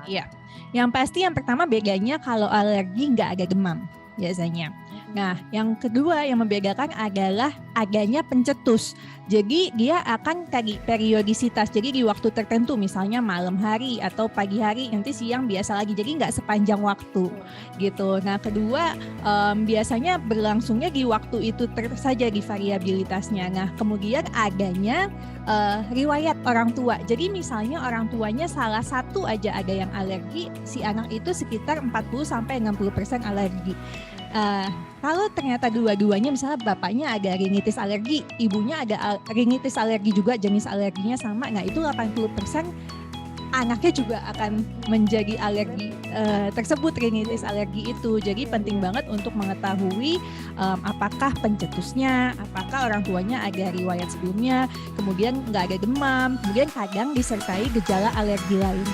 Iya, yang pasti yang pertama bedanya kalau alergi nggak ada demam biasanya. Nah, yang kedua yang membedakan adalah adanya pencetus. Jadi dia akan tadi periodisitas. Jadi di waktu tertentu, misalnya malam hari atau pagi hari, nanti siang biasa lagi. Jadi nggak sepanjang waktu gitu. Nah, kedua biasanya berlangsungnya di waktu itu saja di variabilitasnya. Nah, kemudian adanya riwayat orang tua. Jadi misalnya orang tuanya salah satu aja ada yang alergi, si anak itu sekitar 40-60% alergi. Kalau ternyata dua-duanya, misalnya bapaknya ada rinitis alergi, ibunya ada rinitis alergi juga, jenis alerginya sama, nah itu 80% anaknya juga akan menjadi alergi tersebut, rinitis alergi itu. Jadi penting banget untuk mengetahui apakah pencetusnya, apakah orang tuanya ada riwayat sebelumnya, kemudian nggak ada demam, kemudian kadang disertai gejala alergi lain.